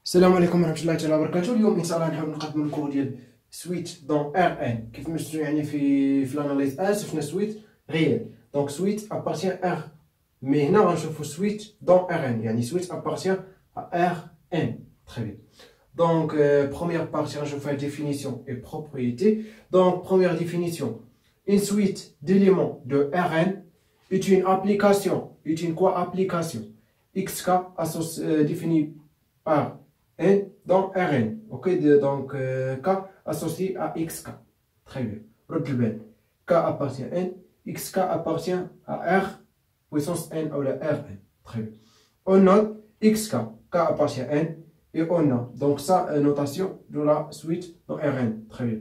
السلام عليكم ورحمة الله تعالى وبركاته. اليوم إن شاء الله نحاول نقدم الكور ديال سويت دون ار ان. كيف ما شفتوا يعني في الاناليز ان شفنا سويت ريال، دونك سويت ابارتيان ار، مي هنا غنشوفوا سويت دون ار ان، يعني سويت ابارتيان ار ان. تري بيان. Donc, première partie, je vais faire définition et propriété. Donc, première définition, une suite d'éléments de Rn est une application. Est une quoi application? XK définie par N dans Rn. Ok, donc K associé à XK. Très bien. Redouble. K appartient à N, XK appartient à R, puissance N ou la Rn. Très bien. On note XK, K appartient à N. Et on a donc ça, notation de la suite dans Rn. Très bien.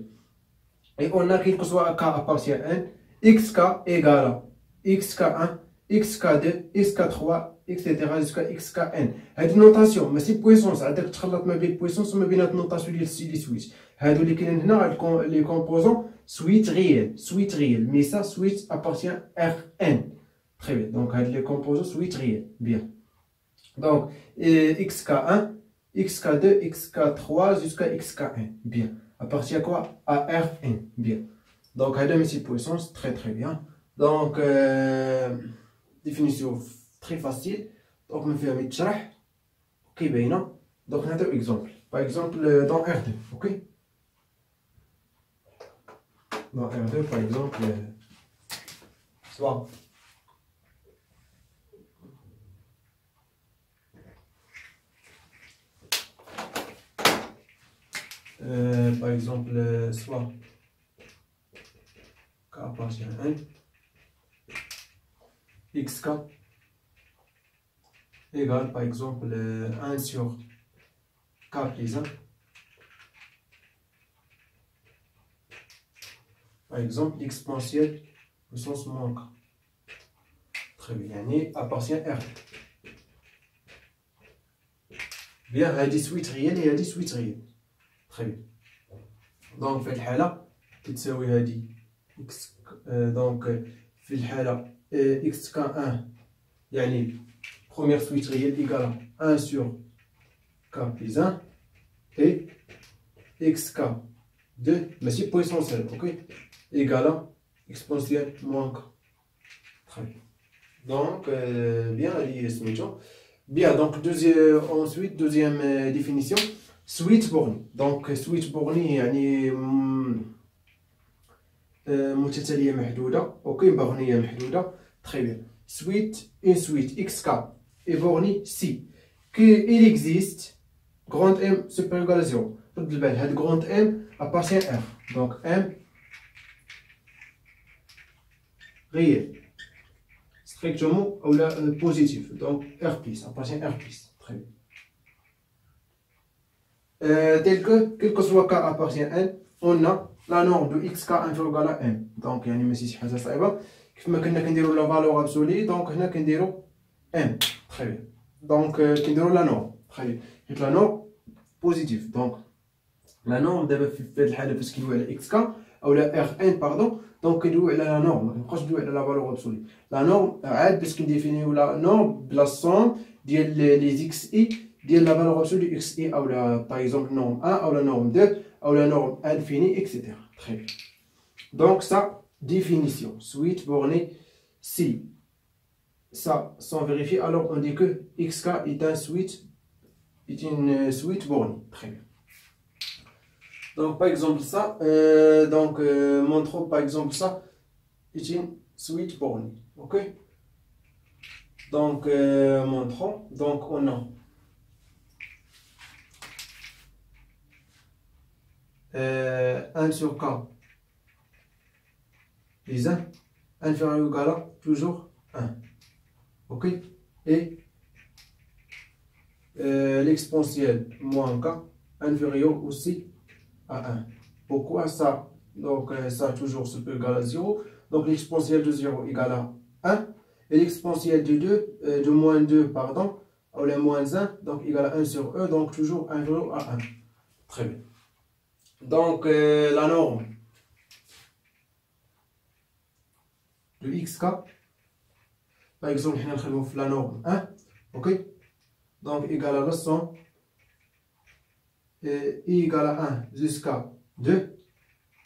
Et on a quel que soit K appartient à N, XK égale à XK1, XK2, XK3, etc. jusqu'à XKN. Cette notation, mais c'est puissance. C'est-à-dire que tu as la puissance, mais bien la notation de suite. Les composants suite réelle. Mais ça, suite appartient à Rn. Très bien. Donc, les composants suite réelle. Bien. Donc, XK1. XK2, XK3 jusqu'à XKN. Bien. À partir à quoi? À Rn. Bien. Donc, à deux puissance. Très bien. Donc, définition très facile. Donc, on fait un petit charh. Ok, bien. Donc, on a deux exemples. Par exemple, dans R2. Ok? Dans R2, par exemple, soit. Par exemple, soit K appartient à N, XK égale par exemple 1 sur K plus 1. Par exemple, l'exponentielle puissance moins K. Très bien, et appartient à R. Bien, il y a des suites réelles et il y a des suites réelles. Très bien. Donc, في الحالة تتساوي هذه x. Donc, في الحالة xk1 يعني première suite réelle égale à 1 sur k plus 1 et xk2 ماشي puissance ok égale à exponentielle moins k. Très bien. Donc, bien, bien, donc ensuite deuxième définition. سويت بورني. دونك سويت بورني يعني متتاليه محدوده، اوكي، بورنيه محدوده. تري بيان. سويت اون سويت اكس كا اي بورني سي كي il existe grande M supérieur égal à 0. رد البال، هاد grande M appartient à R. Donc M réel strictement ou la positif. Donc R plus appartient à R plus. Très bien. Tel que, quel que soit K appartient à N, on a la norme de XK inférieur à M. Donc, il y a une شي حاجة صعيبة. كيف ما كنا كنديرو لا فالور ابسولي، دونك هنا كنديرو M. Très bien. Donc, كنديرو لا نورم. Très bien. حيت لا نورم بوزيتيف. دونك لا نورم دابا في هاد الحالة فاش كندويو على XK أو لا ار ان باردون، دونك كندويو على لا نورم، مكنبقاوش ندويو على لا فالور ابسولي. لا نورم عاد باش كنديفينيو لا نورم بلا سوم ديال لي زيكس اي ديال la valeur absolue de x et ou la, par exemple norme 1 ou la norme 2 ou la norme infinie, etc. Très bien. Donc ça, définition. Suite bornée, si ça sans vérifier, alors on dit que xk est une suite bornée. Très bien. Donc par exemple ça, montrons par exemple ça est une suite bornée. Ok. Donc montrons. Donc on a 1 sur K plus 1 inférieur ou égal à toujours 1. Ok. Et l'exponentielle moins K inférieur aussi à 1. Pourquoi ça? Donc ça toujours supérieur égal à 0. Donc l'exponentielle de 0 égale à 1. Et l'exponentielle de 2, de moins 2, pardon, ou le moins 1, donc égale à 1 sur E, donc toujours inférieur à 1. Très bien. Donc, la norme de xk, par exemple, on a la norme 1, ok? Donc, égale à la somme i égale à 1 jusqu'à 2.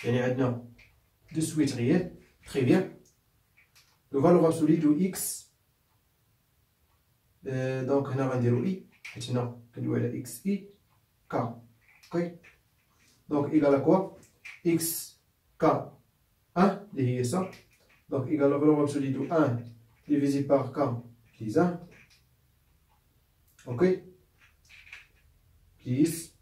يعني عندنا de suite réel. Très bien. Le valeur absolue de x. Donc هنا غنديرو i حيت هنا كندوي على x i k. Ok. Donc égal à quoi? X k 1 اللي هي ça. Donc égal à la valeur absolue de 1 divisé par k plus 1. Ok. Plus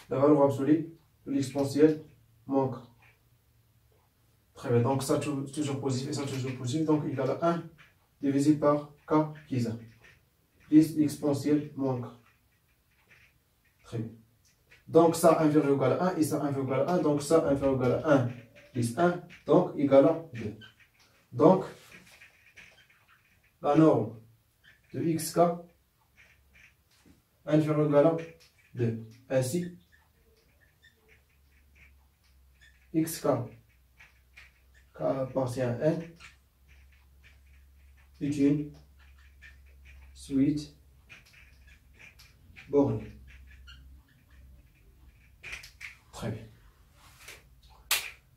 la valeur absolue de l'exponentielle moins k. Très bien, donc ça toujours positif et ça toujours positif, donc égal à 1 divisé par k plus 1. Plus l'exponentielle moins k. Très bien. Donc ça inférieur ou égal à 1 et ça inférieur ou égal à 1, donc ça inférieur ou égal à 1 plus 1, donc égal à 2. Donc la norme de xk inférieur ou égal à 2. Ainsi, xk k appartient à n est une suite bornée. Très bien.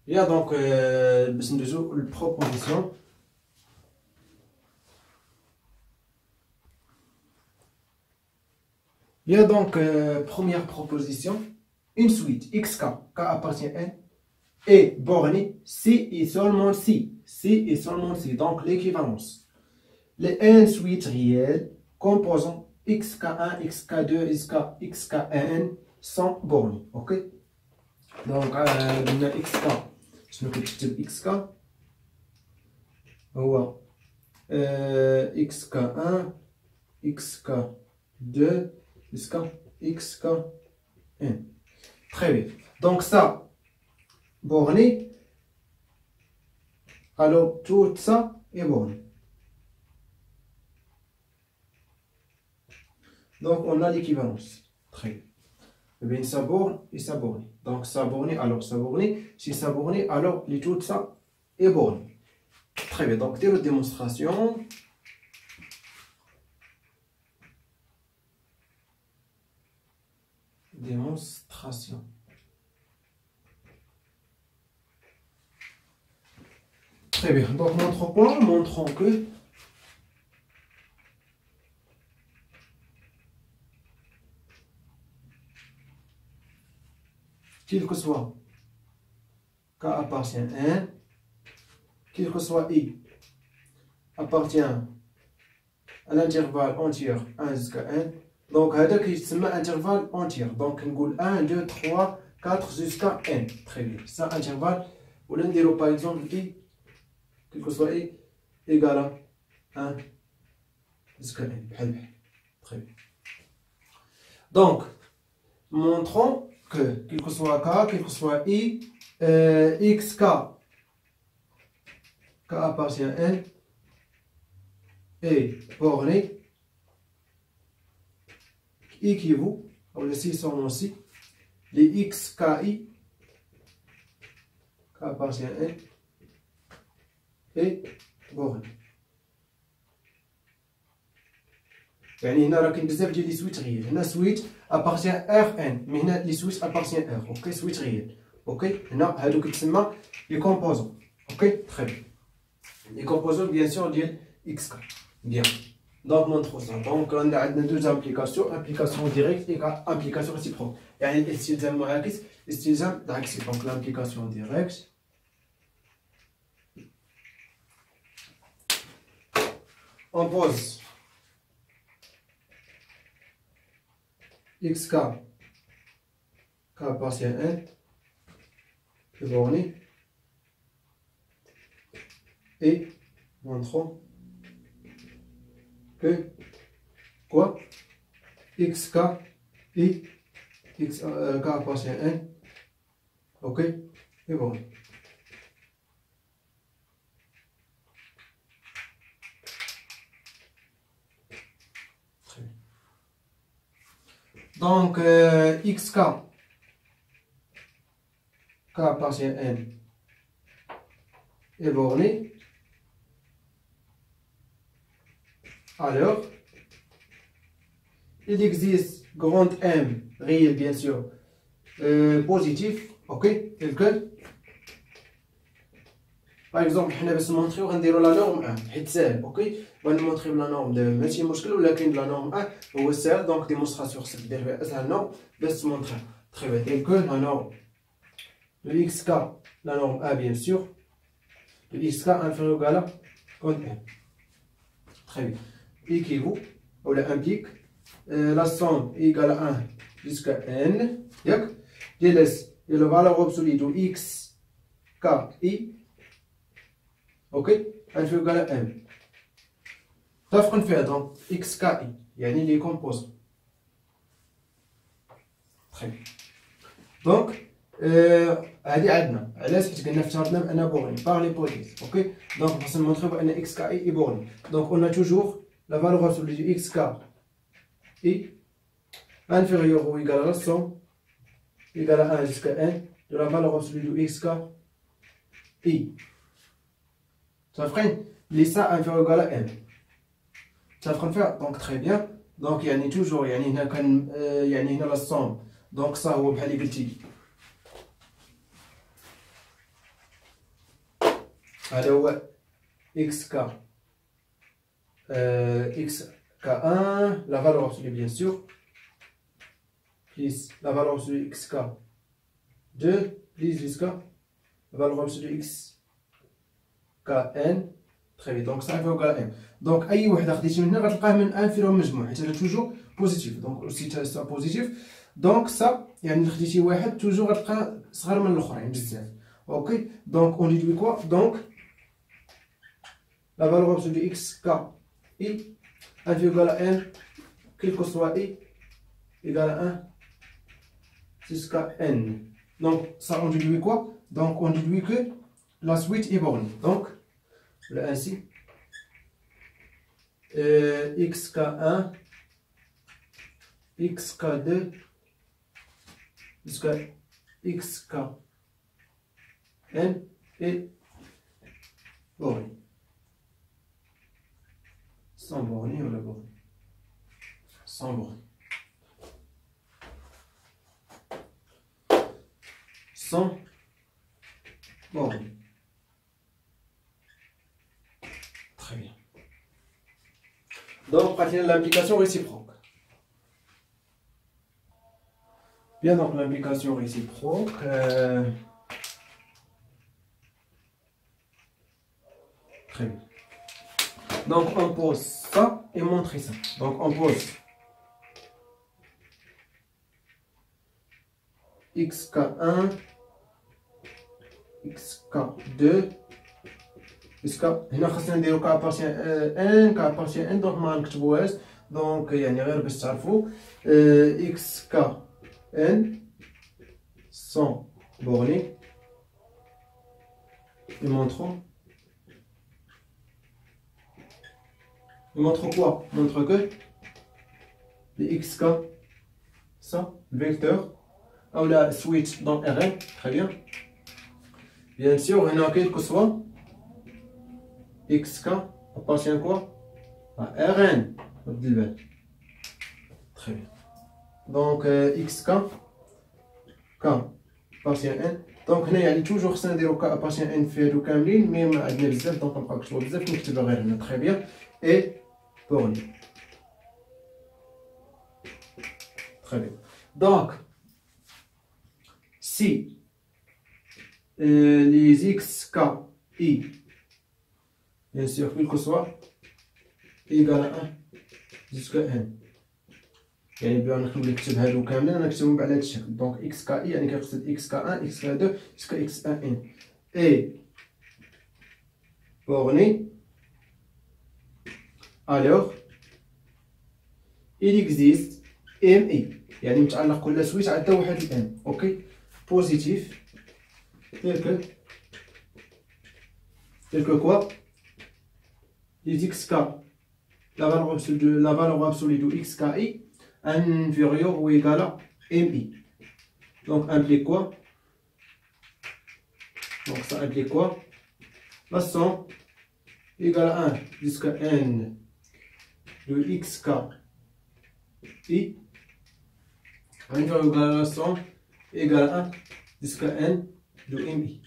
Il y a donc une proposition. Il y a donc première proposition, une suite xk k appartient à n est bornée si et seulement si. Si et seulement si. Donc l'équivalence. Les n suites réelles composant xk1, xk2, xkn sont bornées. Ok? Donc قلنا xk شنو كتكتب xk هو xk1 xk2 jusqu'à xkn. Très bien. Donc ça borné, alors tout ça est borné. Donc on a l'équivalence. Très bien. Eh bien, ça borne et ça borne. Donc ça borné, alors ça borné. Si ça borné, alors les tout ça est borné. Très bien. Donc, la démonstration. Démonstration. Très bien. Donc, montrons quoi? Montrons que quel que soit k appartient à n, quel que soit i appartient à l'intervalle entier 1 jusqu'à n. Donc, هذا كيتسمى intervalle entier. Donc, نقول 1, 2, 3, 4 jusqu'à n. Très bien. Ça, intervalle. Ou l'un dire par exemple i, quel que soit i, égal à 1 jusqu'à n. Très bien. Donc, montrons que, quel que soit k, quel que soit i, xk, k appartient à n, est borné, équivaut, on le sait seulement aussi, les xki, k appartient à n, est borné. يعني هنا راه كاين بزاف ديال لي سويت غير هنا سويت ابارتيان ار ان مي هنا لي سويت ابارتيان ار اوكي سويت غير اوكي هنا هادو كيتسمى لي كومبوزون اوكي تري بيان لي كومبوزون بيان سور ديال اكس كا بيان دونك مونطرو سا دونك عندنا دوز امبليكاسيون ديريكت اي امبليكاسيون ريسيبروك يعني الاستلزام المعاكس الاستلزام عكسي دونك لامبليكاسيون ديريكت on pose xk k appartient à n est borné et montrons que quoi xk et k appartient à n ok est borné. Donc, xk, k appartient à n, est borné. Alors, il existe grand M réel, bien sûr, positif, ok, tel que, par exemple, حنا باش نمونطريو غنديرو لا نورم 1 حيت ساهل، اوكي، بغا نمونطريو لا نورم 2 ماشي مشكل، ولكن لا نورم 1 هو ساهل، دونك ديمونستراسيون خصك دير فيها اسهل نورم باش تمونطري. تري بيان، tel que la norme de xk, la norme A bien sûr, de xk inférieur ou égal à grand M. Très bien. Équivaut, ou implique la somme égale à 1 jusqu'à n, délaisse la valeur absolue de x, k, i, ok, inférieur ou égal à m. تفرق فيها donc x, k, i, يعني les composants. Très bien. Donc, هذه عندنا علاش حيت قلنا افترضنا بان بورني باغ ليبوتيز، اوكي، دونك خاصنا نمونطريو بان اكس كا اي بورني. دونك اون توجور لا فالور ابسولي دو اكس كا اي inférieur ou égal à la somme égale à 1 jusqu'à n de la valeur absolue de x k i. Ça ferait les ça inférieur ou égal à n. Ça ferait faire donc très bien. Donc يعني toujours يعني هنا كان يعني هنا la somme. Donc ça هو بحال اللي قلتي هذا هو xk xk1 la valeur absolue bien sûr plus la valeur absolue xk2 plus jusqu'à la valeur absolue xkn. très bien. donc ça fait égal à m. donc اي وحده خديتي من هنا غتلقاه من ان فيهم مجموع حيت هذا توجور بوزيتيف، دونك اوسي تا بوزيتيف، دونك سا يعني خديتي واحد توجور غتلقى صغر من الاخرين بزاف، اوكي. دونك اون ديدوي كوا، دونك la valeur absolue de x k i inférieur à n quel que soit i égale à 1 jusqu'à n. donc ça on déduit quoi? donc on déduit que la suite est bornée, donc ainsi xk1 xk2 jusqu'à xkn est bornée. Sans borner ou la borne? Sans borne. Sans borne. Très bien. Donc, pratiquons l'implication réciproque. Bien, donc l'implication réciproque. Très bien. Donc on pose ça et montrer ça. Donc on pose xk1 xk2 jusqu'à هنا خاصنا نديرو k appartient n k appartient n، donc ما نكتبوهاش، دونك يعني غير باش تعرفوا xkn sont bornés et montrons. Il montre quoi? Il montre que les xk, ça, le vecteur, ou la suite dans Rn, très bien. Bien sûr, il y en a quel que soit, xk appartient à quoi? À Rn. Très bien. Donc, xk, k appartient à n. Donc, هنا يعني toujours خصنا نديرو k appartient à n في هادو كاملين، مي ما عندنا بزاف، دونك نبقاو نكتبو بزاف، نكتبها غير هنا. très bien. et borné. Très bien. Donc, si les x, k, i, bien sûr, quel que soit, égal à 1 jusqu'à n. يعني بلا نخلو نكتب هادو كاملين نكتبهم على هاد الشكل. donc x k i يعني كنقصد x k1 x k2 jusqu'à x n et borné. alors il existe MI يعني متعلق كل سويت عندها واحد الام، اوكي، بوزيتيف tel que quoi les xk la valeur absolue de xki inférieure ou égale à MI. donc implique quoi? donc ça implique quoi? la somme égale à 1 jusqu'à n de xk I 1,1 égale 1 jusqu'à n de mi.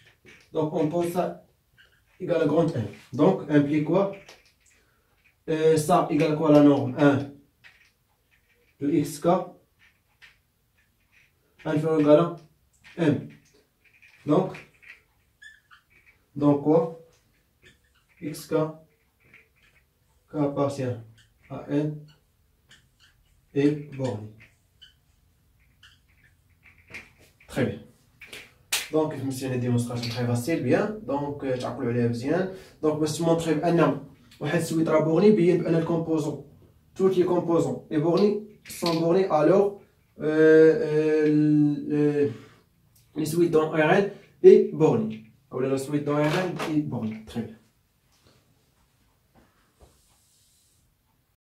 Donc on pose ça égale à grand N. Donc implique quoi? Ça égale quoi la norme? 1 de xk 1,1 m. Donc quoi? Xk k appartient à n et borné. Très bien. Donc je me suis une démonstration très facile, bien. Donc تعقلوا عليها مزيان. Donc باش تمونطري بان واحد السويت راه بورني بين بان الكومبوزون tous les composants et bornés sont bornés, alors les suites dans Rn est borné. Ou la suite dans Rn est bornée. Très bien.